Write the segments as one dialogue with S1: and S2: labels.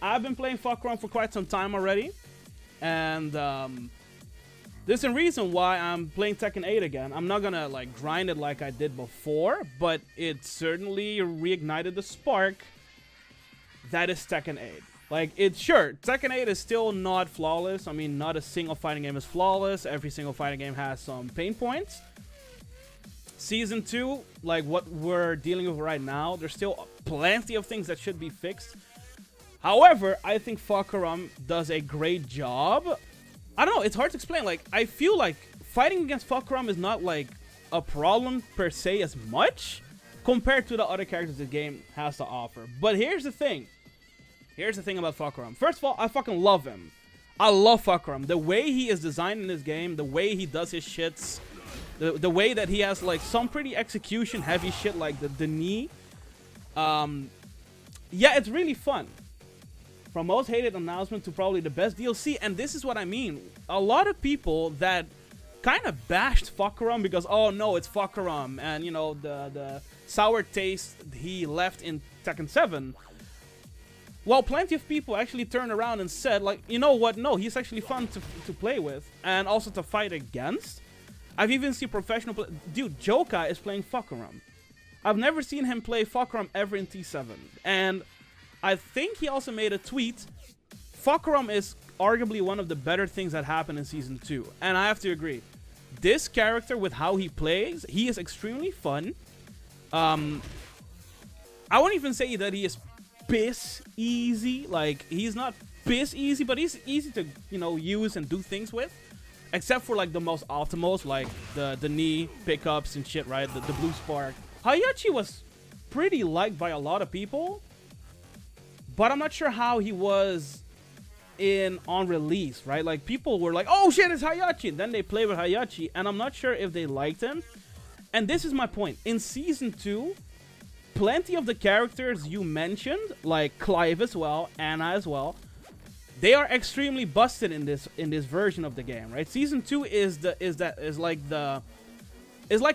S1: I've been playing fahkumram for quite some time already. And there's a reason why I'm playing Tekken 8 again. I'm not gonna like grind it like I did before, but it certainly reignited the spark that is Tekken 8. Like, it's sure, Tekken 8 is still not flawless. I mean, not a single fighting game is flawless. Every single fighting game has some pain points. Season 2, like what we're dealing with right now, there's still plenty of things that should be fixed. However, I think fahkumram does a great job. I don't know, it's hard to explain. Like, I feel like fighting against fahkumram is not like a problem per se as much compared to the other characters the game has to offer. But here's the thing. Here's the thing about fahkumram. First of all, I fucking love him. I love fahkumram. The way he is designed in this game, the way he does his shits, the way that he has like some pretty execution heavy shit like the knee. Yeah, it's really fun. From most hated announcement to probably the best DLC. And this is what I mean. A lot of people that kind of bashed fahkumram because, oh no, it's fahkumram. And you know, the sour taste he left in Tekken 7. Well, plenty of people actually turned around and said, like, you know what? No, he's actually fun to play with and also to fight against. I've even seen professional dude, TWOAH is playing fahkumram. I've never seen him play fahkumram ever in T7. And I think he also made a tweet. fahkumram is arguably one of the better things that happened in Season 2. And I have to agree. This character, with how he plays, he is extremely fun. I won't even say that he is piss easy. Like, he's not piss easy, but he's easy to, you know, use and do things with. Except for, like, the most optimals, like the knee pickups and shit, right? The blue spark. Hayachi was pretty liked by a lot of people. But I'm not sure how he was on release, right? Like, people were like, oh shit, it's Hayachi. And then they play with Hayachi, and I'm not sure if they liked him. And this is my point. In Season 2, plenty of the characters you mentioned, like Clive as well, Anna as well, they are extremely busted in this version of the game, right? Season 2 is like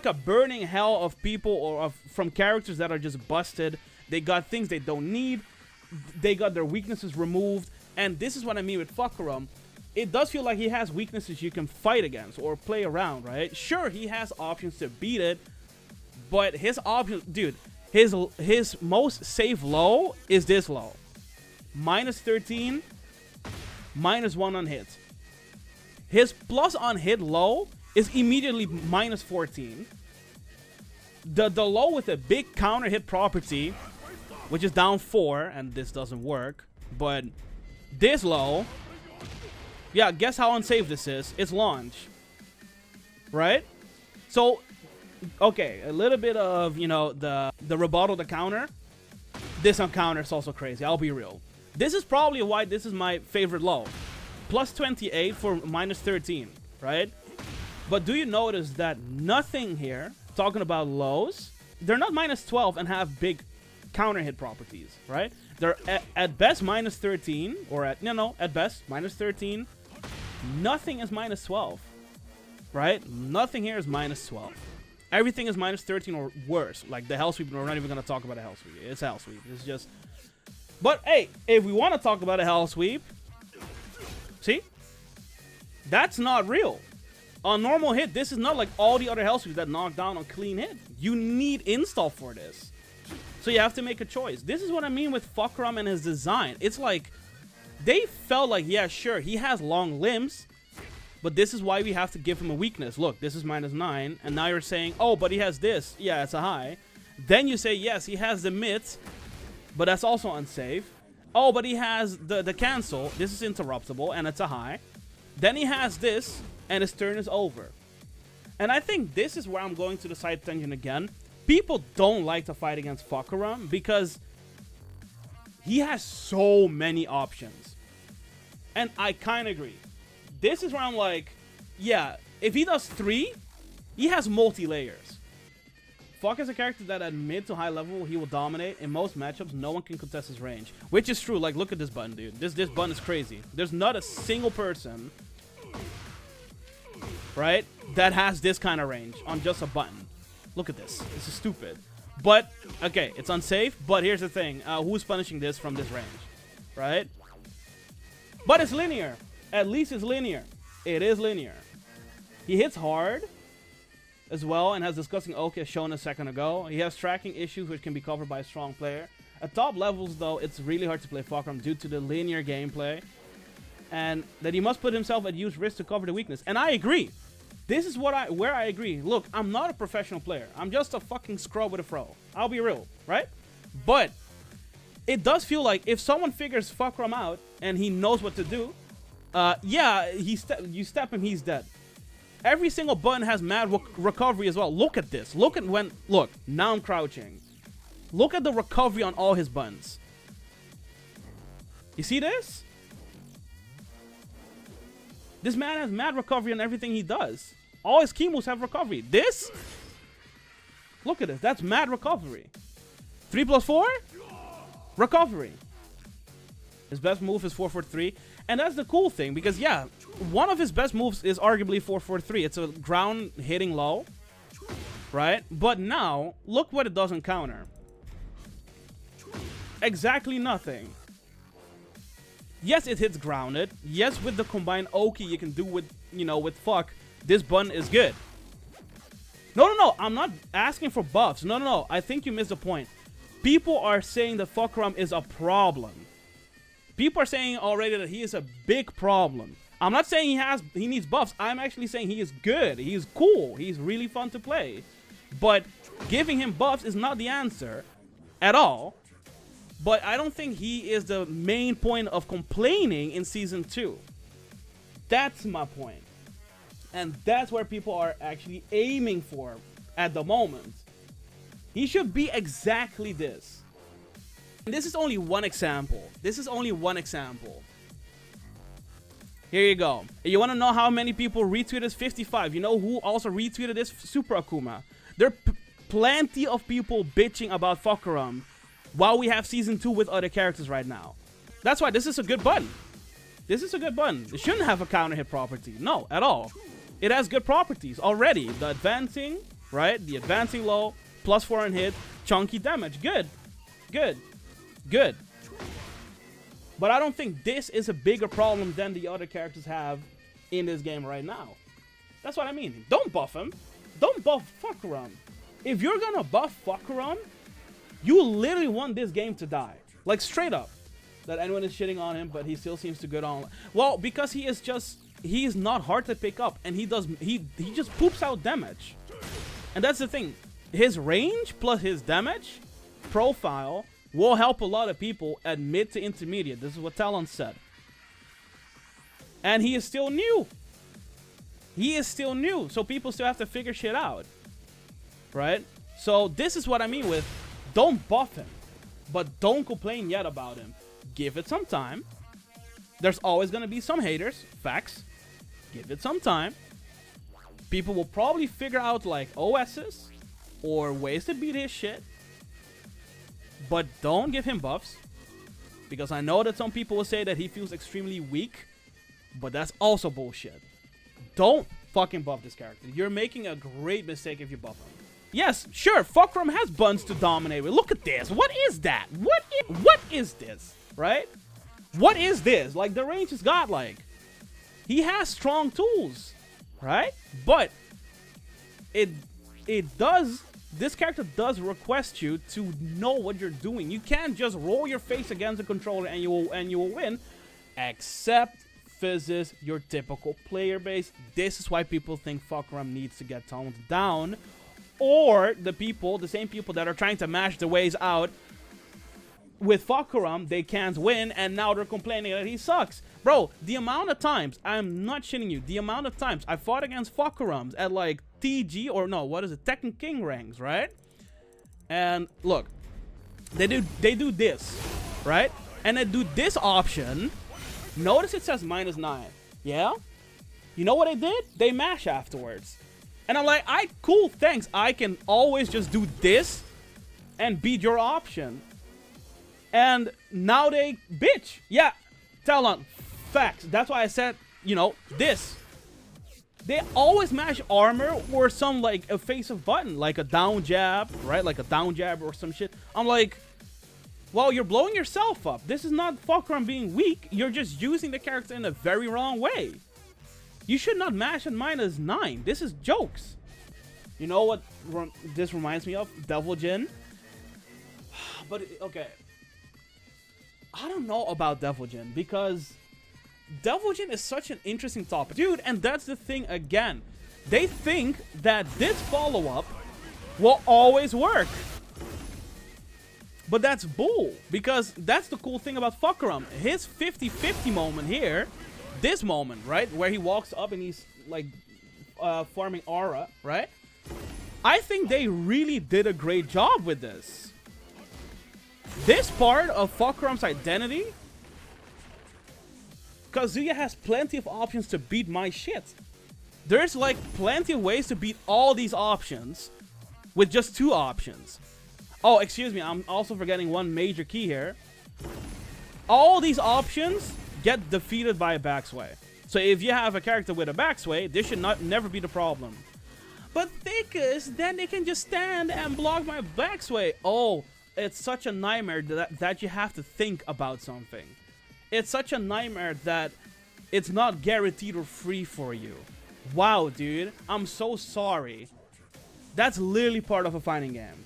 S1: a burning hell of people or from characters that are just busted. They got things they don't need. They got their weaknesses removed. And this is what I mean with fahkumram. It does feel like he has weaknesses you can fight against or play around, right? Sure, he has options to beat it, but his options, dude, his most safe low is this low. -13, -1 on hit. His plus on hit low is immediately -14. The low with a big counter hit property, which is down 4, and this doesn't work, but this low, yeah, guess how unsafe this is? It's launch, right? So, okay, a little bit of, you know, the rebuttal, the counter. This on counter is also crazy, I'll be real. This is probably why this is my favorite low. +28 for -13, right? But do you notice that nothing here, talking about lows, they're not -12 and have big counter hit properties, right? They're at best -13, or at best -13. Nothing is -12, right? Nothing here is -12. Everything is -13 or worse. Like the hell sweep, we're not even gonna talk about a hell sweep. It's hell sweep. It's just. But hey, if we want to talk about a hell sweep, see, that's not real. On normal hit, this is not like all the other hell sweeps that knock down on clean hit. You need install for this. So you have to make a choice. This is what I mean with fahkumram and his design. It's like, they felt like, yeah, sure, he has long limbs, but this is why we have to give him a weakness. Look, this is -9, and now you're saying, oh, but he has this. Yeah, it's a high. Then you say, yes, he has the mids, but that's also unsafe. Oh, but he has the cancel. This is interruptible, and it's a high. Then he has this, and his turn is over. And I think this is where I'm going to the side tangent again. People don't like to fight against fahkumram because he has so many options. And I kind of agree. This is where I'm like, yeah, if he does 3, he has multi-layers. Fuck is a character that at mid to high level, he will dominate. In most matchups, no one can contest his range. Which is true. Like, look at this button, dude. This button is crazy. There's not a single person, right, that has this kind of range on just a button. Look at this. This is stupid. But, okay, it's unsafe. But here's the thing. Who's punishing this from this range? right? But it's linear. At least it's linear. It is linear. He hits hard as well and has disgusting oak as shown a second ago. He has tracking issues which can be covered by a strong player. At top levels though, it's really hard to play fahkumram due to the linear gameplay. And that he must put himself at huge risk to cover the weakness. And I agree. This is where I agree. Look, I'm not a professional player. I'm just a fucking scrub with a fro. I'll be real, right? But it does feel like if someone figures fahkumram out and he knows what to do, yeah, you step him, he's dead. Every single button has mad recovery as well. Look at this. Look, now I'm crouching. Look at the recovery on all his buttons. You see this? This man has mad recovery on everything he does. All his key moves have recovery. This? Look at this. That's mad recovery. 3 plus 4? Recovery. His best move is 4-4-3. And that's the cool thing because, yeah, one of his best moves is arguably 4-4-3. It's a ground hitting low, right? But now, look what it does on counter. Exactly nothing. Yes, it hits grounded. Yes, with the combined Oki you can do with, with fuck, this button is good. No. I'm not asking for buffs. No. I think you missed the point. People are saying that fahkumram is a problem. People are saying already that he is a big problem. I'm not saying he needs buffs. I'm actually saying he is good. He's cool. He's really fun to play. But giving him buffs is not the answer at all. But I don't think he is the main point of complaining in Season 2. That's my point. And that's where people are actually aiming for at the moment. He should be exactly this. And this is only one example. Here you go. You want to know how many people retweeted this? 55. You know who also retweeted this? Super Akuma. There are plenty of people bitching about fahkumram while we have Season 2 with other characters right now. That's why this is a good button. This is a good button. It shouldn't have a counter hit property. No, at all. It has good properties already. The advancing, right? The advancing low, +4 on hit, chunky damage. Good. But I don't think this is a bigger problem than the other characters have in this game right now. That's what I mean. Don't buff him. Don't buff fahkumram. If you're gonna buff fahkumram, you literally want this game to die. Like, straight up. That anyone is shitting on him, but he still seems to good on. Well, because he's not hard to pick up, and he just poops out damage. And that's the thing. His range plus his damage profile will help a lot of people at mid to intermediate. This is what Talon said. And he is still new. So people still have to figure shit out. Right? So this is what I mean with, don't buff him, but don't complain yet about him. Give it some time. There's always going to be some haters. Facts. Give it some time. People will probably figure out like OSs or ways to beat his shit. But don't give him buffs. Because I know that some people will say that he feels extremely weak. But that's also bullshit. Don't fucking buff this character. You're making a great mistake if you buff him. Yes, sure, fahkumram has buns to dominate with. Look at this. What is that? What is this? Right? What is this? Like, the range is godlike. He has strong tools. Right? But this character does request you to know what you're doing. You can't just roll your face against the controller and you will win. Except Thiccas, your typical player base. This is why people think fahkumram needs to get toned down. Or the same people that are trying to mash the ways out with fahkumram, they can't win, and now they're complaining that he sucks. Bro, the amount of times, I'm not shitting you, the amount of times I fought against fahkumrams at like TG, or no, what is it, Tekken King ranks, right? And look, they do this, right? And they do this option. Notice it says -9. Yeah? You know what they did? They mash afterwards. And I'm like, cool, thanks. I can always just do this and beat your option. And now they bitch. Yeah, Talon, facts. That's why I said, this. They always mash armor or some, like, evasive button. Like a down jab, right? Like a down jab or some shit. I'm like, Well, you're blowing yourself up. This is not fahkumram being weak. You're just using the character in a very wrong way. You should not mash at -9. This is jokes. You know what this reminds me of? Devil Jin. But, okay. I don't know about Devil Jin because Devil Jin is such an interesting topic. Dude, and that's the thing again. They think that this follow-up will always work. But that's bull, because that's the cool thing about fahkumram. His 50-50 moment here, this moment, right, where he walks up and he's like farming aura, right? I think they really did a great job with this. This part of fahkumram's identity, Kazuya has plenty of options to beat my shit. There's like plenty of ways to beat all these options with just 2 options. Oh, excuse me, I'm also forgetting one major key here. All these options get defeated by a backsway. So if you have a character with a backsway, this should never be the problem. But Thiccas, then they can just stand and block my backsway. Oh, it's such a nightmare that you have to think about something. It's such a nightmare that it's not guaranteed or free for you. Wow, dude, I'm so sorry. That's literally part of a fighting game.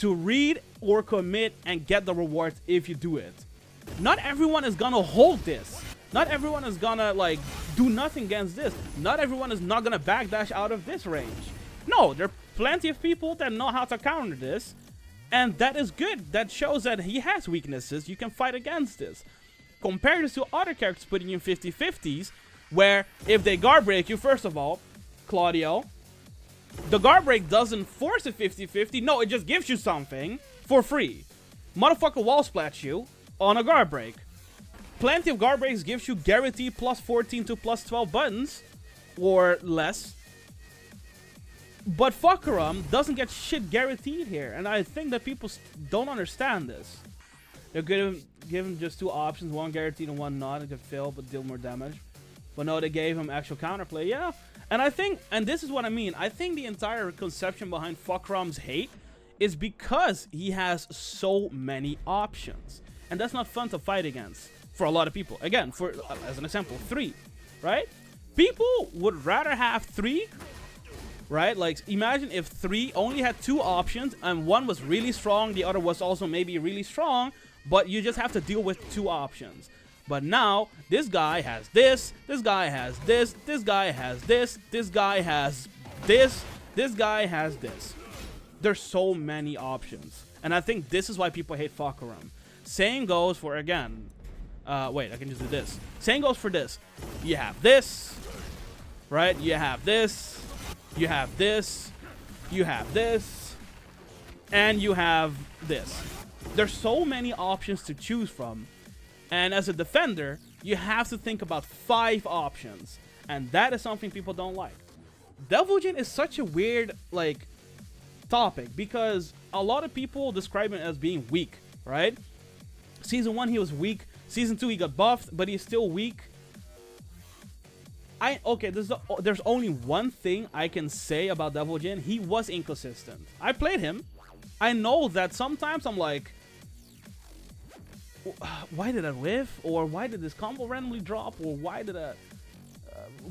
S1: To read or commit and get the rewards if you do it. Not everyone is gonna hold this. Not everyone is gonna like do nothing against this. Not everyone is not gonna backdash out of this range. No, there are plenty of people that know how to counter this. And that is good. That shows that he has weaknesses. You can fight against this. Compare this to other characters putting you in 50-50s, where if they guard break you, first of all, Claudio, the guard break doesn't force a 50-50. No, it just gives you something for free. Motherfucker wall splats you on a guard break. Plenty of guard breaks gives you guaranteed +14 to +12 buttons or less. But fahkumram doesn't get shit guaranteed here. And I think that people don't understand this. They're given just 2 options, one guaranteed and one not. It could fail but deal more damage. But no, they gave him actual counterplay. Yeah. And I think, and this is what I mean, I think the entire conception behind fahkumram's hate is because he has so many options. And that's not fun to fight against for a lot of people. Again, for as an example, 3, right? People would rather have 3, right? Like, imagine if 3 only had 2 options and one was really strong, the other was also maybe really strong, but you just have to deal with 2 options. But now, this guy has this guy has this guy has this guy has this guy has this. There's so many options. And I think this is why people hate fahkumram. Same goes for, again, wait, I can just do this. Same goes for this. You have this, right? You have this, you have this, you have this, and you have this. There's so many options to choose from. And as a defender, you have to think about 5 options. And that is something people don't like. Devil Jin is such a weird, like, topic. Because a lot of people describe him as being weak, right? Season 1, he was weak. Season 2, he got buffed, but he's still weak. Okay, there's only one thing I can say about Devil Jin. He was inconsistent. I played him. I know that sometimes I'm like, why did I whiff? Or why did this combo randomly drop? Or why did I...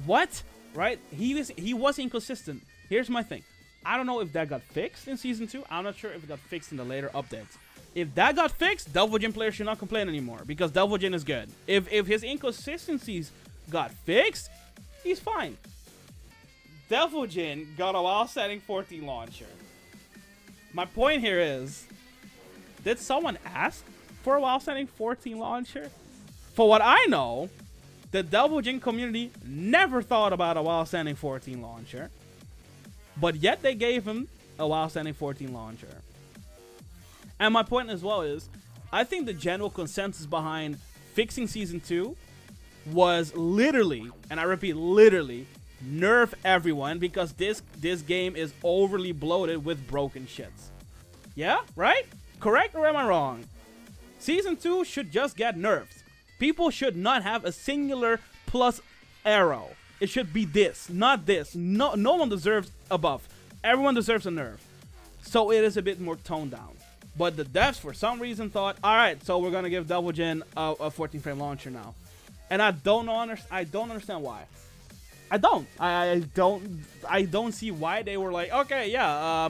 S1: what? Right? He was inconsistent. Here's my thing. I don't know if that got fixed in Season 2. I'm not sure if it got fixed in the later updates. If that got fixed, Devil Jin players should not complain anymore. Because Devil Jin is good. If his inconsistencies got fixed, he's fine. Devil Jin got a WoW setting 14 launcher. My point here is, did someone ask for a WoW setting 14 launcher? For what I know, the Devil Jin community never thought about a WoW setting 14 launcher. But yet they gave him a WoW setting 14 launcher. And my point as well is, I think the general consensus behind fixing Season 2 was literally, and I repeat, literally, nerf everyone because this game is overly bloated with broken shits. Yeah? Right? Correct or am I wrong? Season 2 should just get nerfed. People should not have a singular plus arrow. It should be this, not this. No one deserves a buff. Everyone deserves a nerf. So it is a bit more toned down. But the devs, for some reason, thought, all right, so we're gonna give Devil Jin a 14 frame launcher now, and I don't understand why. I don't see why they were like, okay, yeah,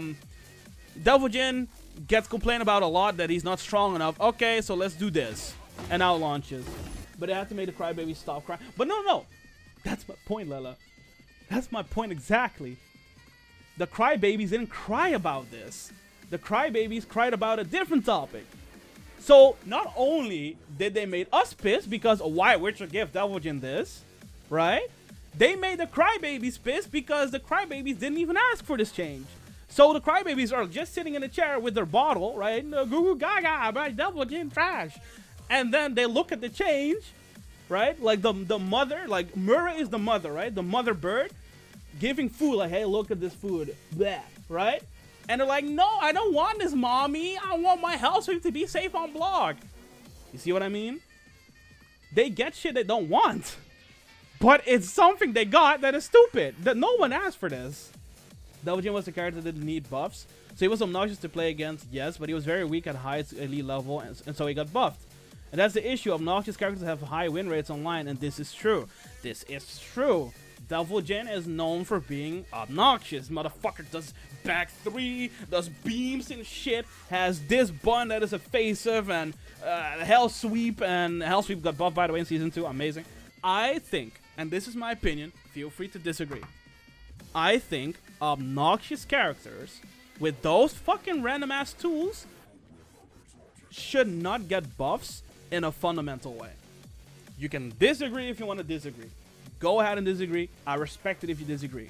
S1: Devil Jin gets complained about a lot that he's not strong enough. Okay, so let's do this, and now it launches. But they have to make the crybaby stop crying. But no, that's my point, Lela. That's my point exactly. The crybabies didn't cry about this. The crybabies cried about a different topic. So not only did they make us pissed because why would you give Devil Jin this, right? They made the crybabies pissed because the crybabies didn't even ask for this change. So the crybabies are just sitting in a chair with their bottle, right? Goo goo gaga, my Devil Jin trash. And then they look at the change, right? Like the mother, like Mura is the mother, right? The mother bird giving food, like, hey, look at this food, bleh, right? And they're like, no, I don't want this, mommy. I want my health sweep to be safe on block. You see what I mean? They get shit they don't want. But it's something they got that is stupid. That no one asked for this. Devil Jin was a character that didn't need buffs. So he was obnoxious to play against, yes, but he was very weak at high elite level, and so he got buffed. And that's the issue. Obnoxious characters have high win rates online, and this is true. This is true. Devil Jin is known for being obnoxious. Motherfucker does back 3, does beams and shit, has this bun that is evasive, and Hell Sweep, and Hell Sweep got buffed, by the way, in Season 2. Amazing. I think, and this is my opinion, feel free to disagree, I think obnoxious characters with those fucking random ass tools should not get buffs in a fundamental way. You can disagree if you want to disagree. Go ahead and disagree. I respect it if you disagree.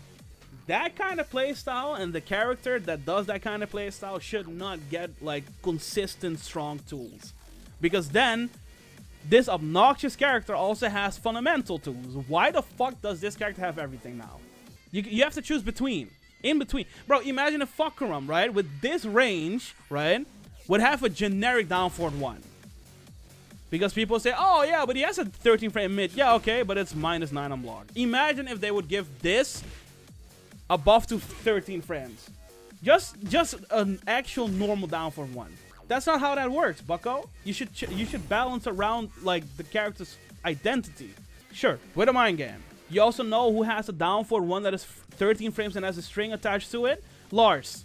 S1: That kind of playstyle and the character that does that kind of playstyle should not get like consistent strong tools. Because then this obnoxious character also has fundamental tools. Why the fuck does this character have everything now? You have to choose between. In between. Bro, imagine a fahkumram, right? With this range, right? Would have a generic down forward 1. Because people say, oh yeah, but he has a 13 frame mid. Yeah, okay, but it's -9 on block. Imagine if they would give this a buff to 13 frames. Just an actual normal down forward 1. That's not how that works, bucko. You should balance around like the character's identity. Sure, with a mind game. You also know who has a down forward 1 that is 13 frames and has a string attached to it? Lars.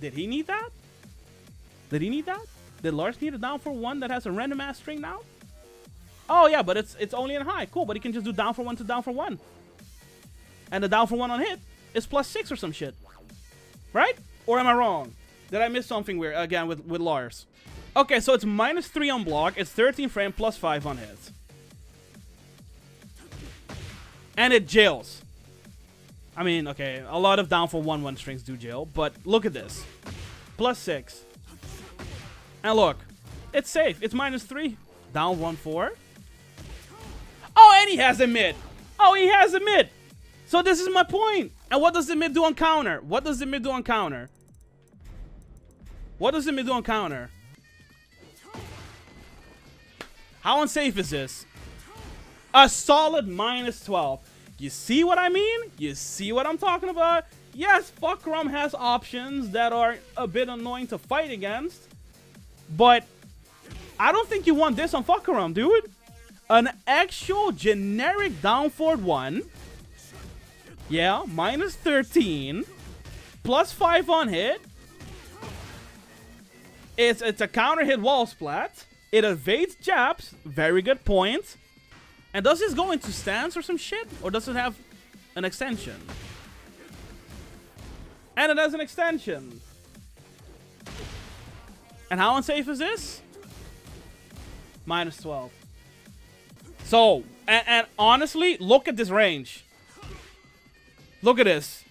S1: Did he need that? Did he need that? Did Lars need a down for 1 that has a random ass string now? Oh yeah, but it's only in high. Cool, but he can just do down for 1 to down for 1. And the down for 1 on hit is +6 or some shit. Right? Or am I wrong? Did I miss something weird again with Lars? Okay, so it's -3 on block, it's 13 frame +5 on hit. And it jails. I mean, okay, a lot of down for 1/1 strings do jail, but look at this. +6. And look, it's safe. It's -3. Down 1/4. Oh, and he has a mid. Oh, he has a mid. So this is my point. And what does the mid do on counter? What does the mid do on counter? What does the mid do on counter? How unsafe is this? A solid -12. You see what I mean? You see what I'm talking about? Yes, fahkumram has options that are a bit annoying to fight against. But I don't think you want this on fahkumram, dude. An actual generic down forward 1. Yeah, -13. +5 on hit. It's a counter hit wall splat. It evades jabs. Very good point. And does this go into stance or some shit? Or does it have an extension? And it has an extension. And how unsafe is this? -12. So, and honestly, look at this range. Look at this.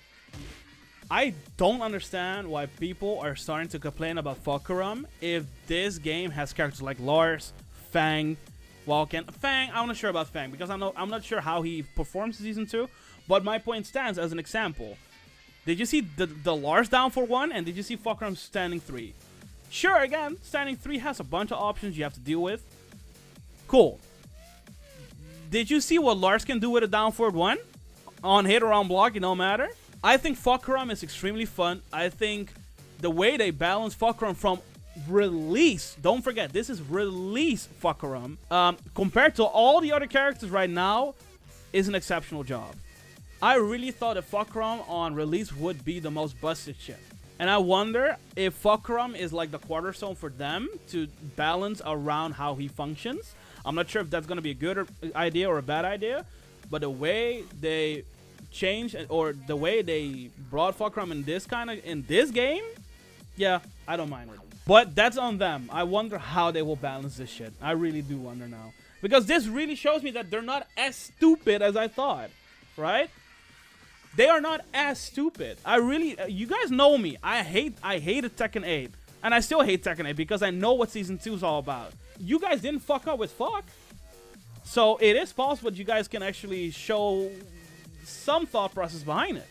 S1: I don't understand why people are starting to complain about fahkumram if this game has characters like Lars, Fang, Vulcan. Fang, I'm not sure about Fang because I'm not sure how he performs in Season 2. But my point stands as an example. Did you see the Lars down for 1 and did you see fahkumram standing 3? Sure, again, standing 3 has a bunch of options you have to deal with. Cool. Did you see what Lars can do with a down forward 1? On hit or on block, it don't matter. I think fahkumram is extremely fun. I think the way they balance fahkumram from release, don't forget, this is release fahkumram, compared to all the other characters right now, is an exceptional job. I really thought that fahkumram on release would be the most busted shit. And I wonder if fahkumram is like the cornerstone for them to balance around how he functions. I'm not sure if that's going to be a good idea or a bad idea, but the way they changed, or the way they brought fahkumram in this game, yeah, I don't mind it. But that's on them. I wonder how they will balance this shit. I really do wonder now. Because this really shows me that they're not as stupid as I thought, right? They are not as stupid. I really, you guys know me. I hated Tekken 8. And I still hate Tekken 8 because I know what Season 2 is all about. You guys didn't fuck up with fuck. So it is possible you guys can actually show some thought process behind it.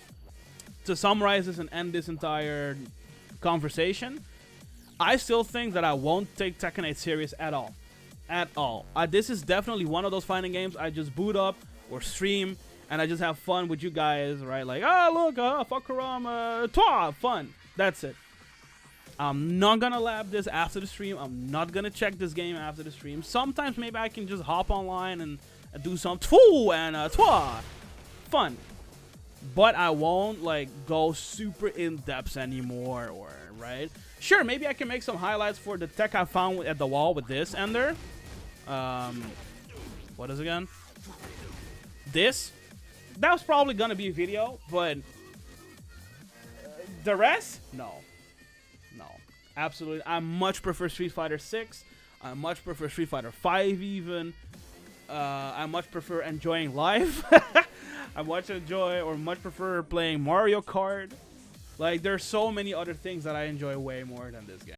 S1: To summarize this and end this entire conversation, I still think that I won't take Tekken 8 serious at all. At all. This is definitely one of those fighting games I just boot up or stream and I just have fun with you guys, right? Like, oh, look, fahkumram, TWOAH, fun. That's it. I'm not gonna lab this after the stream. I'm not gonna check this game after the stream. Sometimes maybe I can just hop online and do some TWOAH and TWOAH. Fun. But I won't like go super in depth anymore, or right? Sure, maybe I can make some highlights for the tech I found at the wall with this ender. What is it again? This. That was probably gonna be a video, but the rest, no, absolutely. I much prefer Street Fighter 6. I much prefer Street Fighter 5 even. I much prefer enjoying life. I much prefer playing Mario Kart. Like, there's so many other things that I enjoy way more than this game.